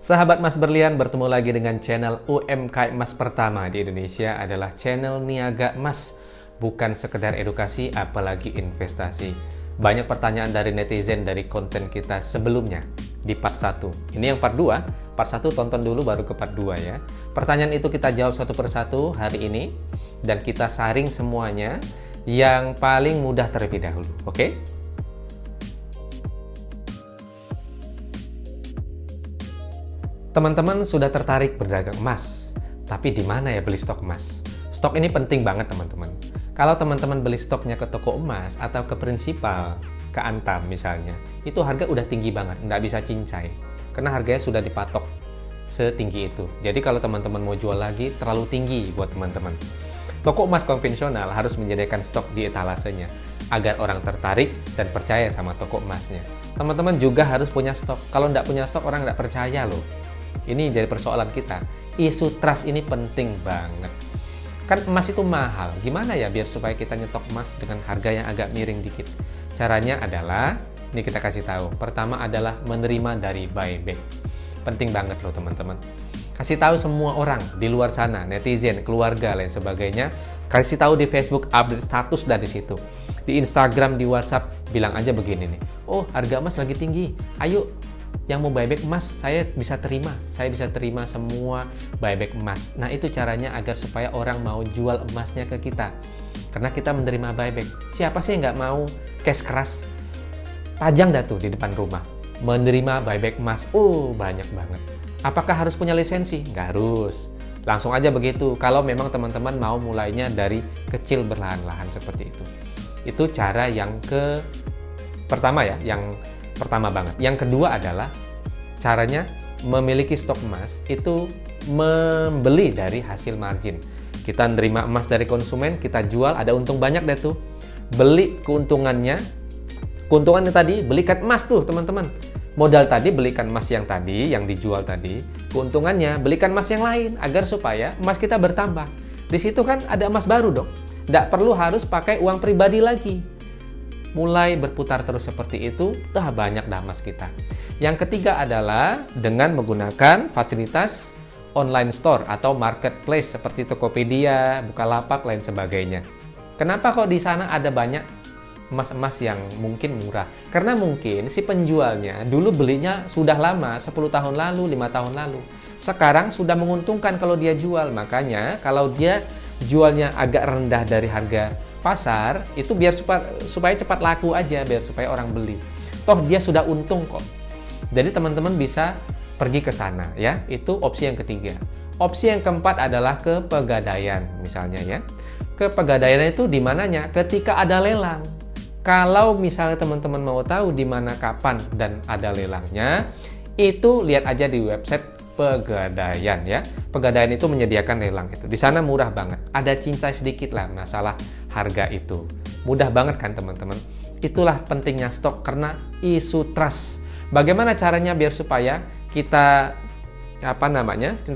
Sahabat Mas Berlian, bertemu lagi dengan channel UMKM Emas pertama di Indonesia adalah channel Niaga Emas. Bukan sekedar edukasi, apalagi investasi. Banyak pertanyaan dari netizen dari konten kita sebelumnya di part 1. Ini yang part 2. Part 1 tonton dulu baru ke part 2 ya. Pertanyaan itu kita jawab satu persatu hari ini. Dan kita saring semuanya yang paling mudah terlebih dahulu. Oke? Teman-teman sudah tertarik berdagang emas, tapi di mana ya beli stok emas? Stok ini penting banget teman-teman. Kalau teman-teman beli stoknya ke toko emas atau ke prinsipal, ke Antam misalnya, itu harga udah tinggi banget, nggak bisa cincai. Karena harganya sudah dipatok setinggi itu. Jadi kalau teman-teman mau jual lagi, terlalu tinggi buat teman-teman. Toko emas konvensional harus menyediakan stok di etalasenya, agar orang tertarik dan percaya sama toko emasnya. Teman-teman juga harus punya stok. Kalau nggak punya stok, orang nggak percaya loh. Ini jadi persoalan kita. Isu trust ini penting banget. Kan emas itu mahal. Gimana ya biar supaya kita nyetok emas dengan harga yang agak miring dikit? Caranya adalah, ini kita kasih tahu. Pertama adalah menerima dari buyback. Penting banget loh teman-teman. Kasih tahu semua orang di luar sana, netizen, keluarga, lain sebagainya. Kasih tahu di Facebook, update status dari situ. Di Instagram, di WhatsApp, bilang aja begini nih. Oh, harga emas lagi tinggi. Ayo, yang mau buyback emas, saya bisa terima. Saya bisa terima semua buyback emas. Nah, itu caranya agar supaya orang mau jual emasnya ke kita. Karena kita menerima buyback. Siapa sih yang nggak mau cash keras? Pajang dah tuh di depan rumah. Menerima buyback emas. Oh, banyak banget. Apakah harus punya lisensi? Nggak harus. Langsung aja begitu. Kalau memang teman-teman mau mulainya dari kecil berlahan-lahan seperti itu. Itu cara yang pertama ya, yang pertama banget. Yang kedua adalah caranya memiliki stok emas itu membeli dari hasil margin. Kita nerima emas dari konsumen, kita jual, ada untung banyak deh tuh. Beli keuntungannya tadi, belikan emas tuh teman-teman. Modal tadi belikan emas yang tadi, yang dijual tadi. Keuntungannya belikan emas yang lain agar supaya emas kita bertambah. Di situ kan ada emas baru dong. Nggak perlu harus pakai uang pribadi lagi. Mulai berputar terus seperti itu, dah banyak dah emas kita. Yang ketiga adalah dengan menggunakan fasilitas online store atau marketplace seperti Tokopedia, Bukalapak, lain sebagainya. Kenapa kok di sana ada banyak emas-emas yang mungkin murah? Karena mungkin si penjualnya dulu belinya sudah lama, 10 tahun lalu, 5 tahun lalu. Sekarang sudah menguntungkan kalau dia jual. Makanya kalau dia jualnya agak rendah dari harga pasar, itu biar supaya cepat laku aja, biar supaya orang beli. Toh dia sudah untung kok. Jadi teman-teman bisa pergi ke sana ya. Itu opsi yang ketiga. Opsi yang keempat adalah ke pegadaian misalnya ya. Ke pegadaian itu di mananya? Ketika ada lelang. Kalau misalnya teman-teman mau tahu di mana, kapan dan ada lelangnya, itu lihat aja di website Pegadaian ya. Pegadaian itu menyediakan lelang itu. Di sana murah banget. Ada cincai sedikit lah masalah harga itu. Mudah banget kan teman-teman? Itulah pentingnya stok karena isu trust. Bagaimana caranya biar supaya kita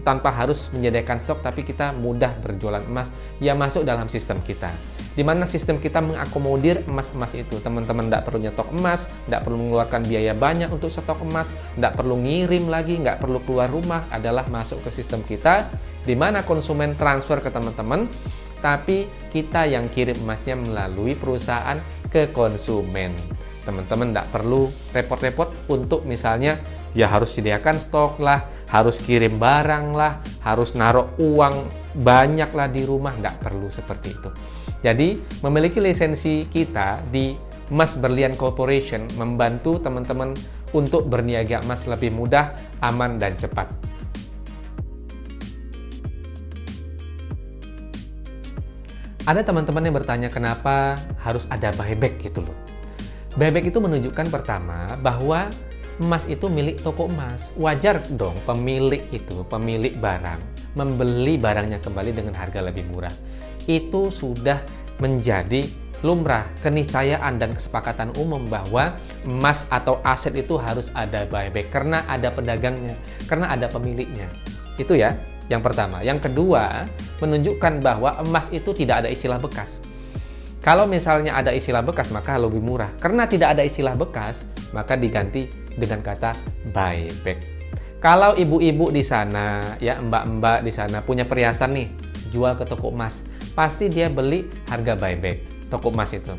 tanpa harus menyediakan stok tapi kita mudah berjualan emas yang masuk dalam sistem kita. Di mana sistem kita mengakomodir emas-emas itu. Teman-teman tidak perlu nyetok emas, tidak perlu mengeluarkan biaya banyak untuk stok emas, tidak perlu ngirim lagi, nggak perlu keluar rumah, adalah masuk ke sistem kita, di mana konsumen transfer ke teman-teman, tapi kita yang kirim emasnya melalui perusahaan ke konsumen. Teman-teman tidak perlu repot-repot untuk misalnya ya harus sediakan stok lah, harus kirim barang lah, harus naruh uang banyak lah di rumah, tidak perlu seperti itu. Jadi memiliki lisensi kita di Mas Berlian Corporation membantu teman-teman untuk berniaga emas lebih mudah, aman, dan cepat. Ada teman-teman yang bertanya kenapa harus ada buyback gitu loh. Buyback itu menunjukkan pertama bahwa emas itu milik toko emas. Wajar dong pemilik barang, membeli barangnya kembali dengan harga lebih murah. Itu sudah menjadi lumrah, keniscayaan dan kesepakatan umum bahwa emas atau aset itu harus ada buyback karena ada pedagangnya, karena ada pemiliknya. Itu ya, yang pertama. Yang kedua, menunjukkan bahwa emas itu tidak ada istilah bekas. Kalau misalnya ada istilah bekas, maka lebih murah. Karena tidak ada istilah bekas, maka diganti dengan kata buyback. Kalau ibu-ibu di sana, ya mbak-mbak di sana punya perhiasan nih, jual ke toko emas, pasti dia beli harga buyback toko emas itu.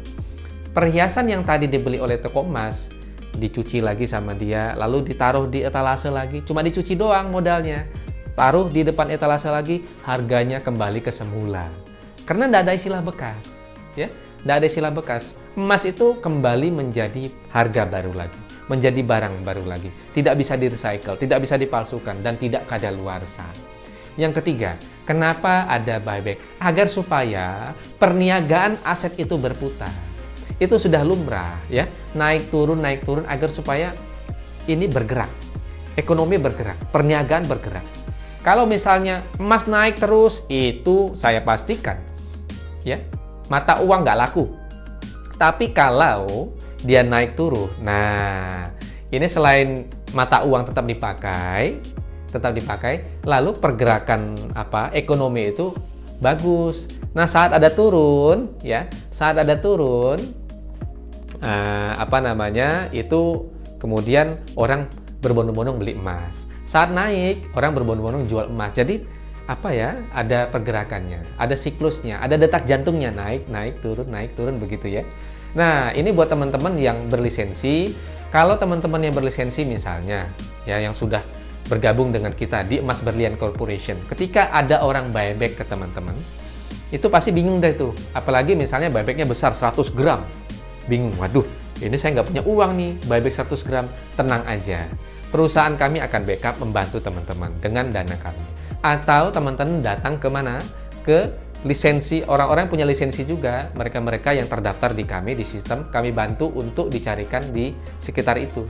Perhiasan yang tadi dibeli oleh toko emas, dicuci lagi sama dia, lalu ditaruh di etalase lagi, cuma dicuci doang modalnya. Taruh di depan etalase lagi, harganya kembali ke semula. Karena tidak ada istilah bekas, ya, tidak ada istilah bekas. Emas itu kembali menjadi harga baru lagi, menjadi barang baru lagi. Tidak bisa di-recycle, tidak bisa dipalsukan, dan tidak kadaluarsa. Yang ketiga, kenapa ada buyback? Agar supaya perniagaan aset itu berputar. Itu sudah lumrah, ya, naik turun agar supaya ini bergerak, ekonomi bergerak, perniagaan bergerak. Kalau misalnya emas naik terus, itu saya pastikan, ya, mata uang nggak laku. Tapi kalau dia naik turun, nah ini selain mata uang tetap dipakai, lalu pergerakan ekonomi itu bagus. Nah saat ada turun, ya, itu kemudian orang berbondong-bondong beli emas. Saat naik, orang berbondong-bondong jual emas. Jadi ada pergerakannya, ada siklusnya, ada detak jantungnya, naik turun begitu ya. Nah, ini buat teman-teman yang berlisensi. Kalau teman-teman yang berlisensi misalnya, ya, yang sudah bergabung dengan kita di Emas Berlian Corporation, ketika ada orang buyback ke teman-teman, itu pasti bingung deh tuh. Apalagi misalnya buybacknya besar 100 gram. Bingung, waduh, ini saya nggak punya uang nih, buyback 100 gram. Tenang aja, perusahaan kami akan backup membantu teman-teman dengan dana kami. Atau teman-teman datang ke mana? Ke lisensi, orang-orang yang punya lisensi juga, mereka-mereka yang terdaftar di kami, di sistem, kami bantu untuk dicarikan di sekitar itu.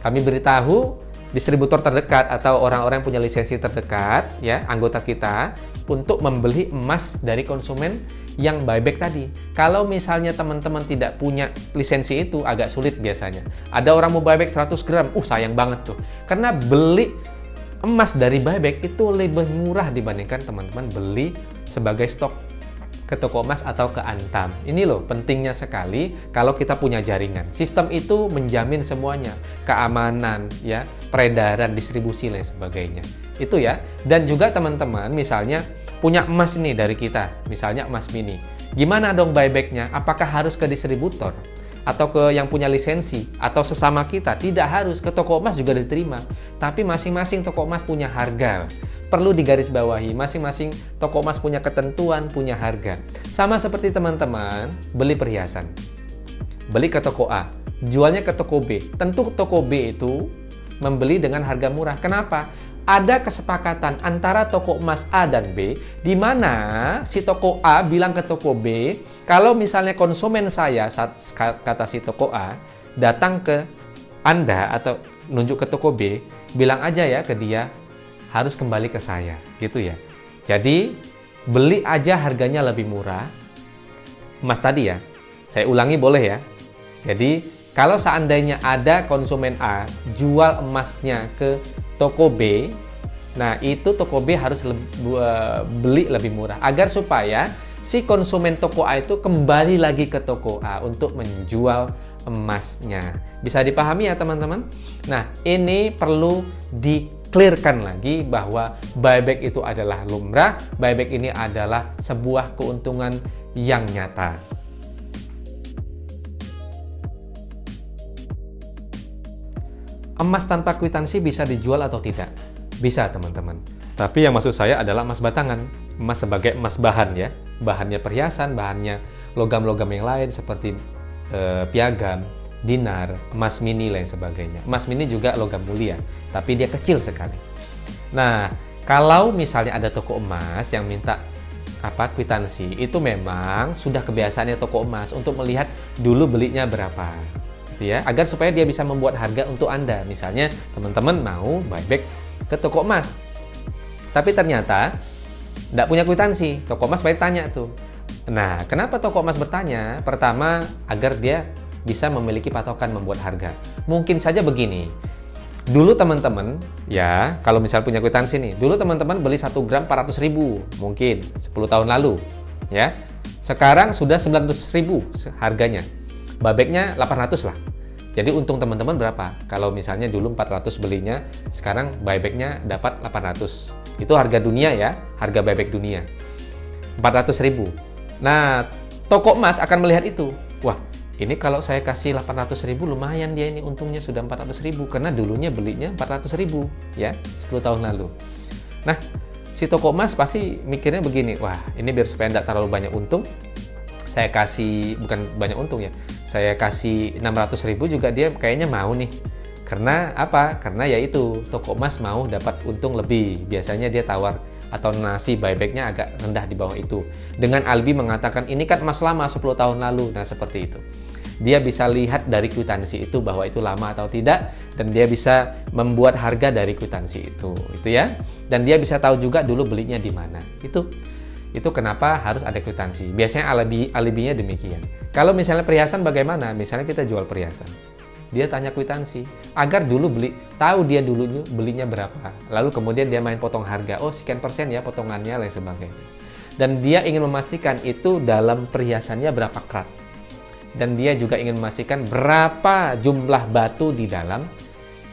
Kami beritahu distributor terdekat atau orang-orang yang punya lisensi terdekat, ya, anggota kita, untuk membeli emas dari konsumen yang buyback tadi. Kalau misalnya teman-teman tidak punya lisensi itu, agak sulit biasanya. Ada orang mau buyback 100 gram, sayang banget tuh. Karena beli emas dari buyback itu lebih murah dibandingkan teman-teman beli sebagai stok ke toko emas atau ke Antam. Ini loh pentingnya sekali kalau kita punya jaringan. Sistem itu menjamin semuanya, keamanan, ya, peredaran, distribusi dan sebagainya. Itu ya. Dan juga teman-teman misalnya punya emas nih dari kita, misalnya emas mini. Gimana dong buybacknya? Apakah harus ke distributor? Atau ke yang punya lisensi? Atau sesama kita? Tidak harus, ke toko emas juga diterima. Tapi masing-masing toko emas punya harga. Perlu digarisbawahi, masing-masing toko emas punya ketentuan, punya harga. Sama seperti teman-teman beli perhiasan. Beli ke toko A, jualnya ke toko B. Tentu toko B itu membeli dengan harga murah. Kenapa? Ada kesepakatan antara toko emas A dan B, di mana si toko A bilang ke toko B, kalau misalnya konsumen saya, kata si toko A, datang ke Anda atau nunjuk ke toko B, bilang aja ya ke dia, harus kembali ke saya, gitu ya. Jadi, beli aja harganya lebih murah, emas tadi ya, saya ulangi boleh ya. Jadi, kalau seandainya ada konsumen A jual emasnya ke toko B, nah itu toko B harus beli lebih murah agar supaya si konsumen toko A itu kembali lagi ke toko A untuk menjual emasnya. Bisa dipahami ya teman-teman? Nah, ini perlu di-clearkan lagi bahwa buyback itu adalah lumrah, buyback ini adalah sebuah keuntungan yang nyata. Emas tanpa kwitansi bisa dijual atau tidak? Bisa teman-teman. Tapi yang maksud saya adalah emas batangan. Emas sebagai emas bahan ya. Bahannya perhiasan, bahannya logam-logam yang lain seperti piagam, dinar, emas mini lain sebagainya. Emas mini juga logam mulia, tapi dia kecil sekali. Nah, kalau misalnya ada toko emas yang minta kwitansi, itu memang sudah kebiasaannya toko emas untuk melihat dulu belinya berapa. Ya, agar supaya dia bisa membuat harga untuk Anda. Misalnya teman-teman mau buyback ke toko emas, tapi ternyata tidak punya kwitansi, toko emas baik tanya tuh. Nah, kenapa toko emas bertanya? Pertama, agar dia bisa memiliki patokan membuat harga. Mungkin saja begini, dulu teman-teman, ya, kalau misal punya kwitansi nih, dulu teman-teman beli 1 gram 400.000, mungkin 10 tahun lalu, ya. Sekarang sudah 900.000 harganya. Buybacknya 800 lah. Jadi untung teman-teman berapa? Kalau misalnya dulu 400 belinya, sekarang buybacknya dapat 800. Itu harga dunia ya, harga buyback dunia. 400.000. Nah, toko emas akan melihat itu. Wah, ini kalau saya kasih 800.000 lumayan dia ini untungnya sudah 400.000 karena dulunya belinya 400.000 ya, 10 tahun lalu. Nah, si toko emas pasti mikirnya begini, wah ini biar supaya tidak terlalu banyak untung, saya kasih, bukan banyak untung ya, saya kasih 600.000 juga dia kayaknya mau nih. Karena apa? Karena yaitu toko emas mau dapat untung lebih. Biasanya dia tawar atau nasi buybacknya agak rendah di bawah itu. Dengan alibi mengatakan ini kan emas lama 10 tahun lalu. Nah seperti itu. Dia bisa lihat dari kwitansi itu bahwa itu lama atau tidak. Dan dia bisa membuat harga dari kwitansi itu ya. Dan dia bisa tahu juga dulu belinya di mana. Itu kenapa harus ada kwitansi. Biasanya alibinya demikian. Kalau misalnya perhiasan bagaimana? Misalnya kita jual perhiasan. Dia tanya kwitansi agar dulu tahu dia dulu belinya berapa. Lalu kemudian dia main potong harga. Oh, sekian persen ya potongannya lain sebagainya. Dan dia ingin memastikan itu dalam perhiasannya berapa karat. Dan dia juga ingin memastikan berapa jumlah batu di dalam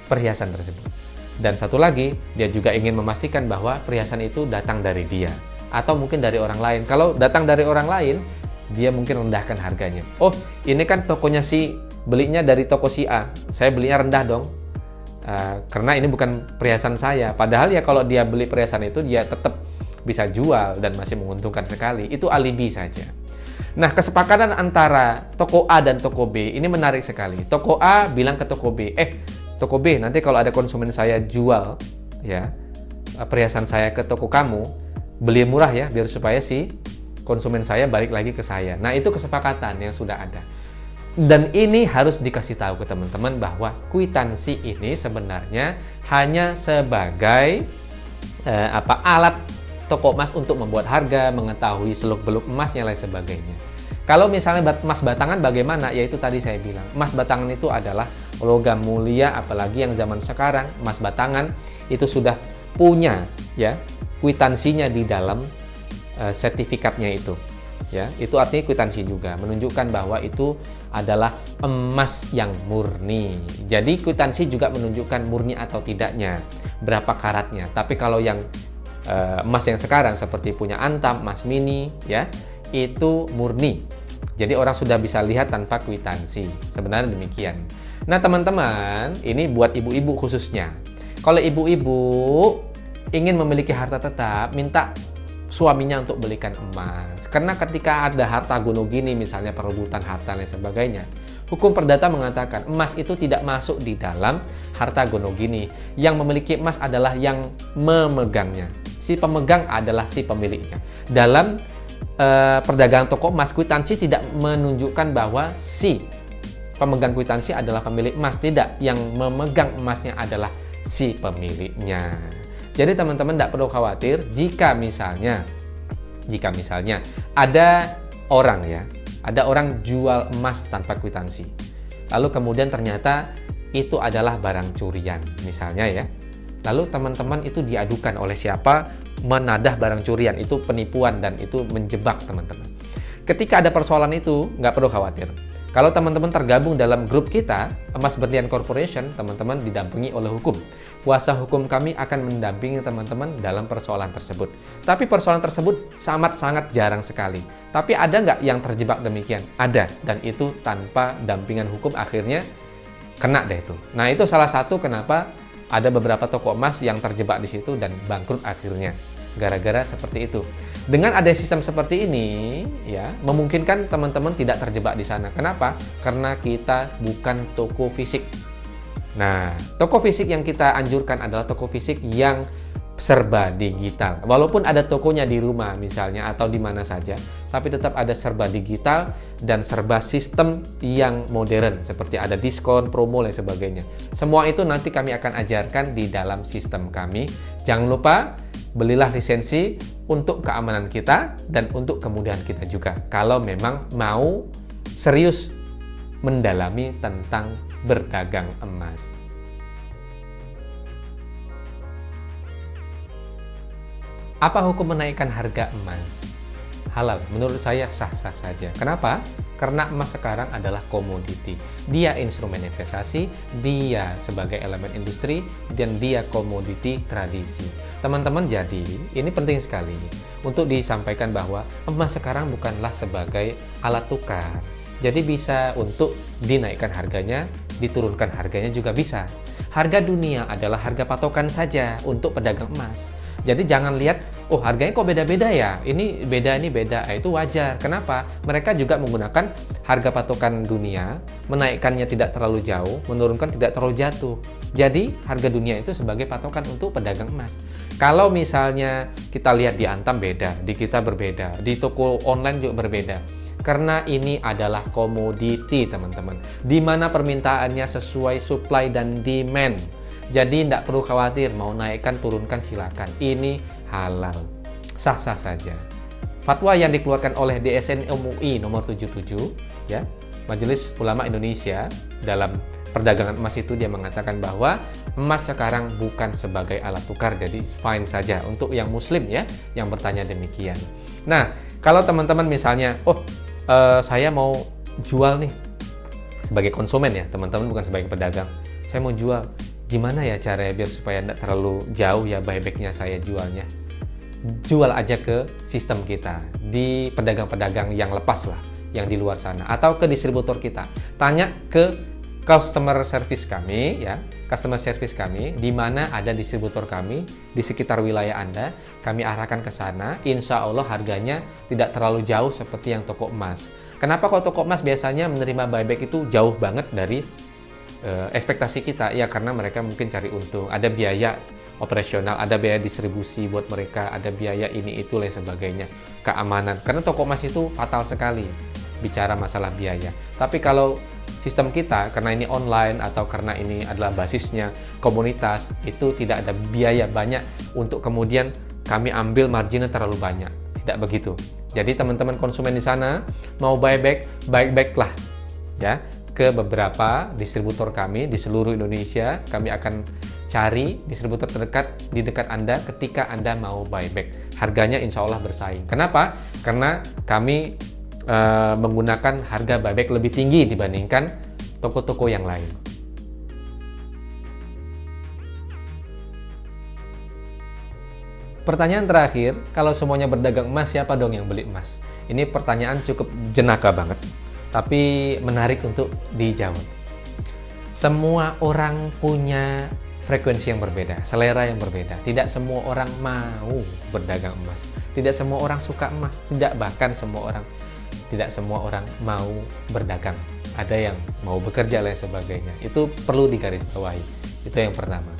perhiasan tersebut. Dan satu lagi, dia juga ingin memastikan bahwa perhiasan itu datang dari dia atau mungkin dari orang lain. Kalau datang dari orang lain, dia mungkin rendahkan harganya. Oh, ini kan tokonya belinya dari toko si A, saya belinya rendah dong, karena ini bukan perhiasan saya. Padahal ya kalau dia beli perhiasan itu, dia tetap bisa jual dan masih menguntungkan sekali. Itu alibi saja. Nah, kesepakatan antara toko A dan toko B ini menarik sekali. Toko A bilang ke toko B, toko B, nanti kalau ada konsumen saya jual ya perhiasan saya ke toko kamu, beli murah ya, biar supaya si konsumen saya balik lagi ke saya. Nah, itu kesepakatan yang sudah ada. Dan ini harus dikasih tahu ke teman-teman bahwa kwitansi ini sebenarnya hanya sebagai alat toko emas untuk membuat harga, mengetahui seluk-beluk emasnya lain sebagainya. Kalau misalnya emas batangan bagaimana? Yaitu tadi saya bilang, emas batangan itu adalah logam mulia, apalagi yang zaman sekarang emas batangan itu sudah punya ya kwitansinya di dalam sertifikatnya itu. Ya, itu artinya kwitansi juga menunjukkan bahwa itu adalah emas yang murni. Jadi kwitansi juga menunjukkan murni atau tidaknya, berapa karatnya. Tapi kalau yang emas yang sekarang seperti punya Antam, emas mini, ya itu murni. Jadi orang sudah bisa lihat tanpa kwitansi. Sebenarnya demikian. Nah teman-teman, ini buat ibu-ibu khususnya. Kalau ibu-ibu ingin memiliki harta tetap, minta suaminya untuk belikan emas. Karena ketika ada harta gono gini, misalnya perebutan harta dan sebagainya, hukum perdata mengatakan emas itu tidak masuk di dalam harta gono gini. Yang memiliki emas adalah yang memegangnya. Si pemegang adalah si pemiliknya. Dalam perdagangan toko emas, kwitansi tidak menunjukkan bahwa si pemegang kwitansi adalah pemilik emas. Tidak, yang memegang emasnya adalah si pemiliknya. Jadi teman-teman tidak perlu khawatir jika misalnya ada orang jual emas tanpa kwitansi. Lalu kemudian ternyata itu adalah barang curian misalnya ya. Lalu teman-teman itu diadukan oleh siapa? Menadah barang curian, itu penipuan dan itu menjebak teman-teman. Ketika ada persoalan itu nggak perlu khawatir. Kalau teman-teman tergabung dalam grup kita, Emas Berlian Corporation, teman-teman didampingi oleh hukum. Kuasa hukum kami akan mendampingi teman-teman dalam persoalan tersebut. Tapi persoalan tersebut sangat jarang sekali. Tapi ada nggak yang terjebak demikian? Ada, dan itu tanpa dampingan hukum akhirnya kena deh itu. Nah itu salah satu kenapa ada beberapa toko emas yang terjebak di situ dan bangkrut akhirnya. Gara-gara seperti itu. Dengan ada sistem seperti ini, ya, memungkinkan teman-teman tidak terjebak di sana. Kenapa? Karena kita bukan toko fisik. Nah, toko fisik yang kita anjurkan adalah toko fisik yang serba digital. Walaupun ada tokonya di rumah misalnya atau di mana saja, tapi tetap ada serba digital dan serba sistem yang modern seperti ada diskon, promo dan sebagainya. Semua itu nanti kami akan ajarkan di dalam sistem kami. Jangan lupa belilah lisensi untuk keamanan kita dan untuk kemudahan kita juga. Kalau memang mau serius mendalami tentang berdagang emas. Apa hukum menaikkan harga emas? halal. Menurut saya sah-sah saja. Kenapa? Karena emas sekarang adalah komoditi. Dia instrumen investasi, dia sebagai elemen industri, dan dia komoditi tradisi. Teman-teman, jadi ini penting sekali untuk disampaikan bahwa emas sekarang bukanlah sebagai alat tukar. Jadi bisa untuk dinaikkan harganya, diturunkan harganya juga bisa. Harga dunia adalah harga patokan saja untuk pedagang emas. Jadi jangan lihat, oh harganya kok beda-beda ya, ini beda. Itu wajar. Kenapa? Mereka juga menggunakan harga patokan dunia, menaikkannya tidak terlalu jauh, menurunkan tidak terlalu jatuh. Jadi harga dunia itu sebagai patokan untuk pedagang emas. Kalau misalnya kita lihat di Antam beda, di kita berbeda, di toko online juga berbeda. Karena ini adalah komoditi, teman-teman, di mana permintaannya sesuai supply dan demand. Jadi tidak perlu khawatir, mau naikkan, turunkan silakan. Ini halal, sah-sah saja. Fatwa yang dikeluarkan oleh DSN MUI nomor 77, ya, Majelis Ulama Indonesia, dalam perdagangan emas itu dia mengatakan bahwa emas sekarang bukan sebagai alat tukar, jadi fine saja untuk yang muslim ya, yang bertanya demikian. Nah, kalau teman-teman misalnya, saya mau jual nih sebagai konsumen ya, teman-teman, bukan sebagai pedagang. Saya mau jual. Gimana ya caranya biar supaya tidak terlalu jauh ya buybacknya saya jualnya? Jual aja ke sistem kita, di pedagang-pedagang yang lepas lah, yang di luar sana, atau ke distributor kita. Tanya ke customer service kami, ya, customer service kami, di mana ada distributor kami di sekitar wilayah Anda, kami arahkan ke sana. Insya Allah harganya tidak terlalu jauh seperti yang toko emas. Kenapa kok toko emas biasanya menerima buyback itu jauh banget dari ekspektasi kita? Ya karena mereka mungkin cari untung, ada biaya operasional, ada biaya distribusi buat mereka, ada biaya ini itu lain sebagainya, keamanan. Karena toko emas itu fatal sekali bicara masalah biaya. Tapi kalau sistem kita, karena ini online atau karena ini adalah basisnya komunitas, itu tidak ada biaya banyak untuk kemudian kami ambil marginnya terlalu banyak. Tidak begitu. Jadi teman-teman konsumen di sana mau buyback lah ya, ke beberapa distributor kami di seluruh Indonesia. Kami akan cari distributor terdekat di dekat Anda ketika Anda mau buyback. Harganya insya Allah bersaing. Kenapa? Karena kami menggunakan harga buyback lebih tinggi dibandingkan toko-toko yang lain. Pertanyaan terakhir, kalau semuanya berdagang emas, siapa dong yang beli emas? Ini pertanyaan cukup jenaka banget, tapi menarik untuk dijawab. Semua orang punya frekuensi yang berbeda, selera yang berbeda. Tidak semua orang mau berdagang emas. Tidak semua orang suka emas. Bahkan tidak semua orang mau berdagang. Ada yang mau bekerja dan sebagainya. Itu perlu digarisbawahi. Itu yang pertama.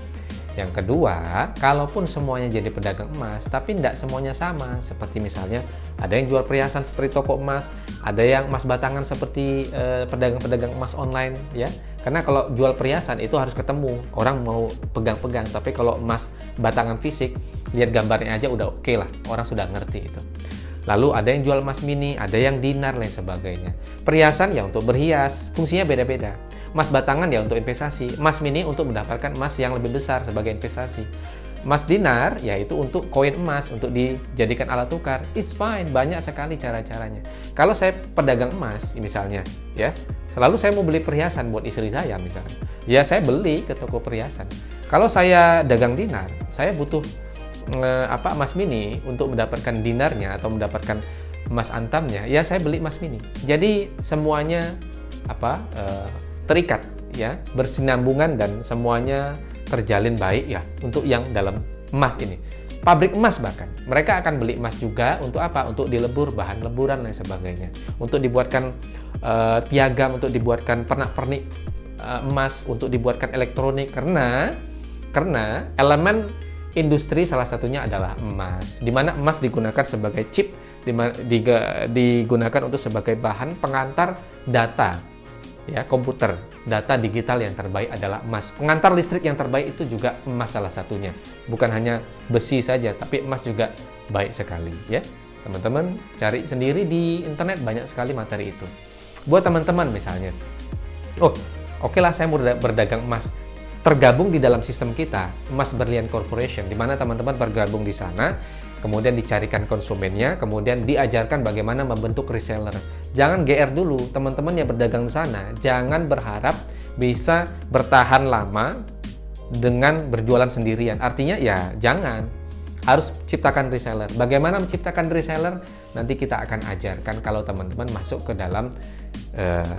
Yang kedua, kalaupun semuanya jadi pedagang emas, tapi tidak semuanya sama. Seperti misalnya, ada yang jual perhiasan seperti toko emas, ada yang emas batangan seperti pedagang-pedagang emas online, ya. Karena kalau jual perhiasan itu harus ketemu, orang mau pegang-pegang. Tapi kalau emas batangan fisik, lihat gambarnya aja udah oke lah, orang sudah ngerti itu. Lalu ada yang jual emas mini, ada yang dinar, lain sebagainya. Perhiasan ya untuk berhias, fungsinya beda-beda. Emas batangan ya untuk investasi, emas mini untuk mendapatkan emas yang lebih besar sebagai investasi. Emas dinar yaitu untuk koin emas, untuk dijadikan alat tukar. It's fine, banyak sekali cara-caranya. Kalau saya pedagang emas misalnya, ya, selalu saya mau beli perhiasan buat istri saya misalnya. Ya saya beli ke toko perhiasan. Kalau saya dagang dinar, saya butuh emas mini untuk mendapatkan dinarnya atau mendapatkan emas antamnya, ya saya beli emas mini. Jadi semuanya terikat ya, bersinambungan dan semuanya terjalin baik ya untuk yang dalam emas ini. Pabrik emas bahkan mereka akan beli emas juga untuk apa? Untuk dilebur, bahan leburan dan sebagainya. Untuk dibuatkan piagam, untuk dibuatkan pernak-pernik emas, untuk dibuatkan elektronik, karena elemen industri salah satunya adalah emas, di mana emas digunakan sebagai chip, digunakan untuk sebagai bahan pengantar data, ya, komputer. Data digital yang terbaik adalah emas. Pengantar listrik yang terbaik itu juga emas salah satunya. Bukan hanya besi saja, tapi emas juga baik sekali, ya. Teman-teman cari sendiri di internet, banyak sekali materi itu. Buat teman-teman misalnya, oke lah saya mau berdagang emas. Tergabung di dalam sistem kita, Emas Berlian Corporation, di mana teman-teman bergabung di sana, kemudian dicarikan konsumennya, kemudian diajarkan bagaimana membentuk reseller. Jangan GR dulu, teman-teman yang berdagang di sana, jangan berharap bisa bertahan lama dengan berjualan sendirian. Artinya ya jangan, harus ciptakan reseller. Bagaimana menciptakan reseller? Nanti kita akan ajarkan kalau teman-teman masuk ke dalam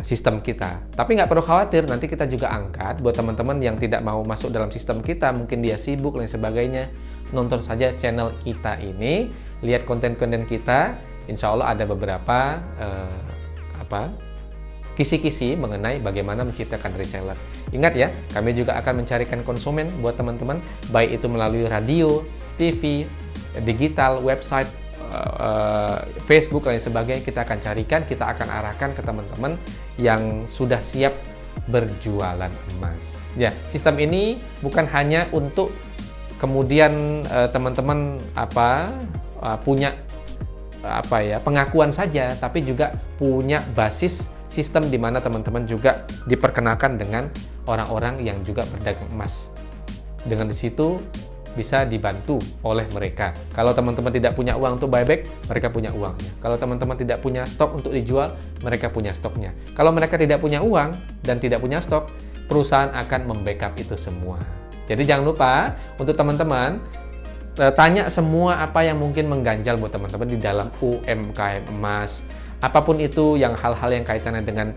sistem kita. Tapi nggak perlu khawatir, nanti kita juga angkat buat teman-teman yang tidak mau masuk dalam sistem kita, mungkin dia sibuk dan sebagainya, nonton saja channel kita ini, lihat konten-konten kita, insya Allah ada beberapa kisi-kisi mengenai bagaimana menciptakan reseller. Ingat ya, kami juga akan mencarikan konsumen buat teman-teman, baik itu melalui radio, TV, digital, website, Facebook, dan sebagainya. Kita akan carikan, kita akan arahkan ke teman-teman yang sudah siap berjualan emas. Ya, sistem ini bukan hanya untuk kemudian teman-teman punya pengakuan saja, tapi juga punya basis sistem di mana teman-teman juga diperkenalkan dengan orang-orang yang juga berdagang emas. Dengan di situ bisa dibantu oleh mereka. Kalau teman-teman tidak punya uang untuk buyback, mereka punya uangnya. Kalau teman-teman tidak punya stok untuk dijual, mereka punya stoknya. Kalau mereka tidak punya uang dan tidak punya stok, perusahaan akan membackup itu semua. Jadi jangan lupa untuk teman-teman tanya semua apa yang mungkin mengganjal buat teman-teman di dalam UMKM emas. Apapun itu, yang hal-hal yang kaitannya dengan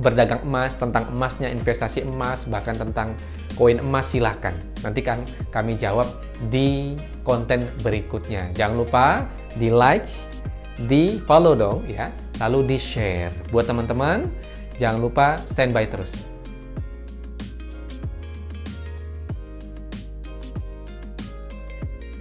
berdagang emas, tentang emasnya, investasi emas, bahkan tentang koin emas, silahkan. Nanti kan kami jawab di konten berikutnya. Jangan lupa di like, di follow dong ya, lalu di share. Buat teman-teman, jangan lupa standby terus.